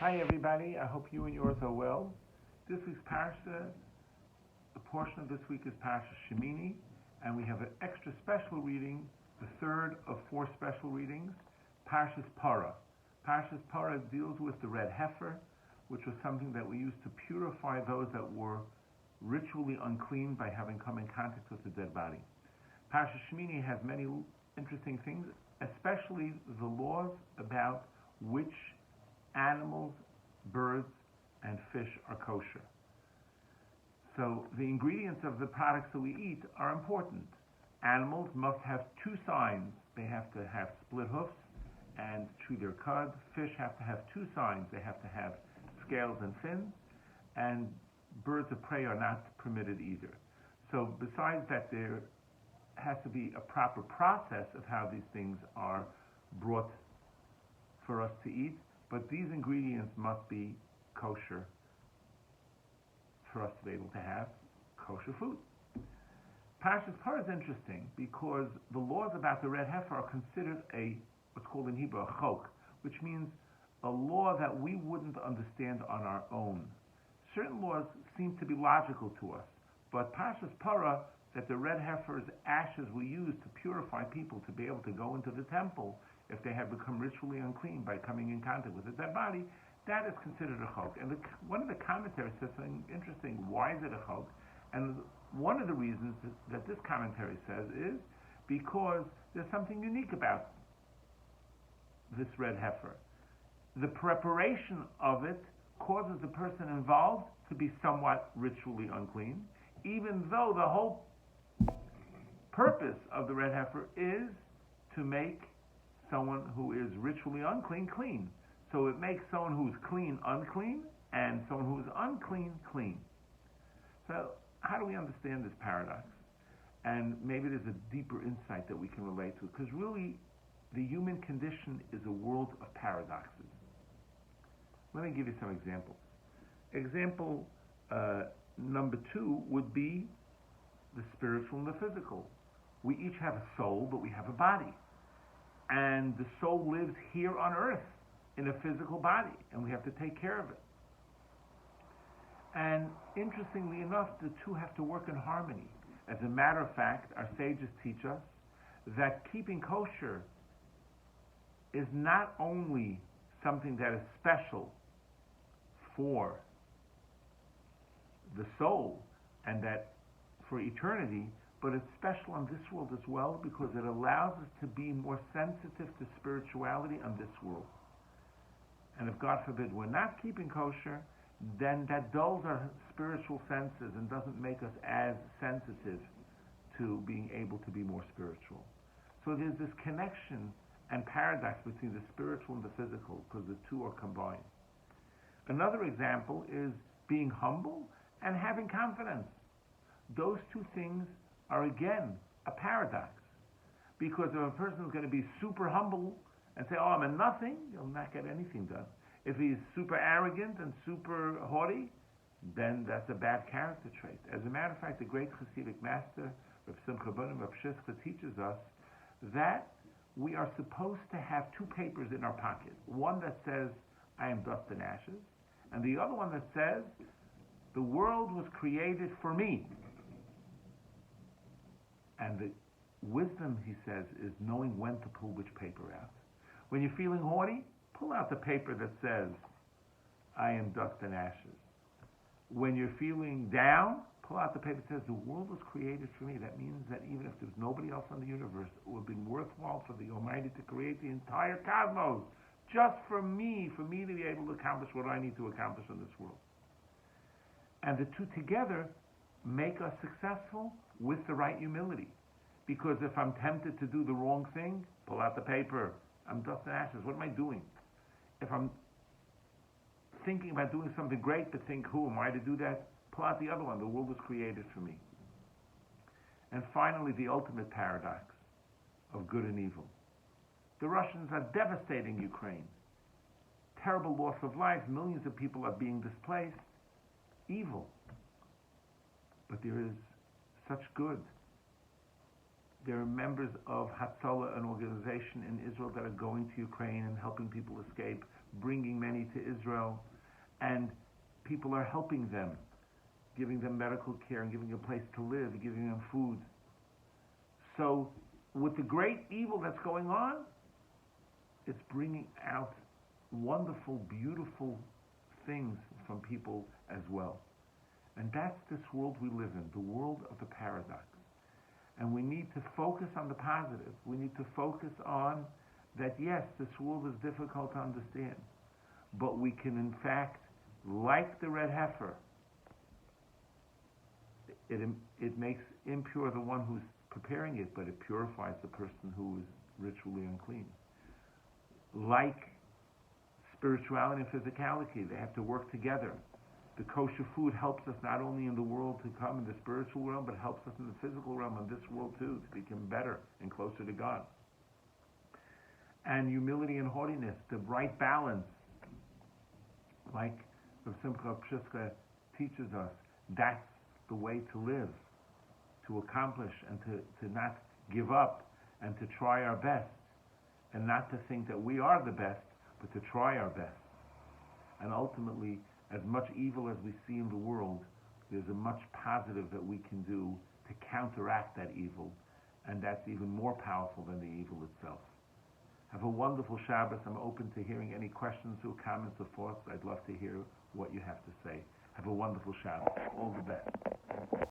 Hi everybody, I hope you and yours are well. This week's Parsha, the portion of this week is Parshat Shemini, and we have an extra special reading, the third of four special readings, Parshat Parah. Parshat Parah deals with the red heifer, which was something that we used to purify those that were ritually unclean by having come in contact with the dead body. Parshat Shemini has many interesting things, especially the laws about which animals, birds, and fish are kosher. So the ingredients of the products that we eat are important. Animals must have two signs. They have to have split hoofs and chew their cud. Fish have to have two signs. They have to have scales and fins. And birds of prey are not permitted either. So besides that, there has to be a proper process of how these things are brought for us to eat. But these ingredients must be kosher for us to be able to have kosher food. Parshat Parah is interesting because the laws about the red heifer are considered what's called in Hebrew a chok, which means a law that we wouldn't understand on our own. Certain laws seem to be logical to us, but Parshat Parah, that the red heifer's ashes were used to purify people to be able to go into the temple if they have become ritually unclean by coming in contact with a dead body, that is considered a chok. And one of the commentaries says something interesting. Why is it a chok? And one of the reasons that this commentary says is because there's something unique about this red heifer. The preparation of it causes the person involved to be somewhat ritually unclean, even though the whole purpose of the red heifer is to make someone who is ritually unclean, clean. So it makes someone who's clean, unclean, and someone who is unclean, clean. So how do we understand this paradox? And maybe there's a deeper insight that we can relate to, because really the human condition is a world of paradoxes. Let me give you some examples. Example number 2 would be the spiritual and the physical. We each have a soul, but we have a body. And the soul lives here on earth in a physical body, and we have to take care of it. And interestingly enough, the two have to work in harmony. As a matter of fact, our sages teach us that keeping kosher is not only something that is special for the soul and that for eternity, but it's special on this world as well because it allows us to be more sensitive to spirituality on this world. And if, God forbid, we're not keeping kosher, then that dulls our spiritual senses and doesn't make us as sensitive to being able to be more spiritual. So there's this connection and paradox between the spiritual and the physical because the two are combined. Another example is being humble and having confidence. Those two things are again a paradox. Because if a person is going to be super humble and say, I'm a nothing, he'll not get anything done. If he's super arrogant and super haughty, then that's a bad character trait. As a matter of fact, the great Hasidic master, Rabbi Simcha Bar teaches us that we are supposed to have two papers in our pocket. One that says, I am dust and ashes, and the other one that says, the world was created for me. And the wisdom, he says, is knowing when to pull which paper out. When you're feeling haughty, pull out the paper that says, I am dust and ashes. When you're feeling down, pull out the paper that says, the world was created for me. That means that even if there's nobody else in the universe, it would have been worthwhile for the Almighty to create the entire cosmos just for me to be able to accomplish what I need to accomplish in this world. And the two together make us successful with the right humility. Because if I'm tempted to do the wrong thing, pull out the paper. I'm dust and ashes. What am I doing? If I'm thinking about doing something great but think, who am I to do that? Pull out the other one. The world was created for me. And finally, the ultimate paradox of good and evil. The Russians are devastating Ukraine. Terrible loss of life. Millions of people are being displaced. Evil. But there is such good. There are members of Hatzalah, an organization in Israel that are going to Ukraine and helping people escape, bringing many to Israel, and people are helping them, giving them medical care and giving them a place to live, giving them food. So with the great evil that's going on, it's bringing out wonderful, beautiful things from people as well. And that's this world we live in, the world of the paradox. And we need to focus on the positive. We need to focus on that, yes, this world is difficult to understand, but we can, in fact, like the red heifer, it makes impure the one who's preparing it, but it purifies the person who is ritually unclean. Like spirituality and physicality, they have to work together. The kosher food helps us not only in the world to come, in the spiritual realm, but helps us in the physical realm, in this world too, to become better and closer to God. And humility and haughtiness, the right balance, like Rav Simcha Pshiska teaches us, that's the way to live, to accomplish and to not give up and to try our best, and not to think that we are the best, but to try our best. And ultimately, as much evil as we see in the world, there's a much positive that we can do to counteract that evil, and that's even more powerful than the evil itself. Have a wonderful Shabbos. I'm open to hearing any questions or comments or thoughts. I'd love to hear what you have to say. Have a wonderful Shabbos. All the best.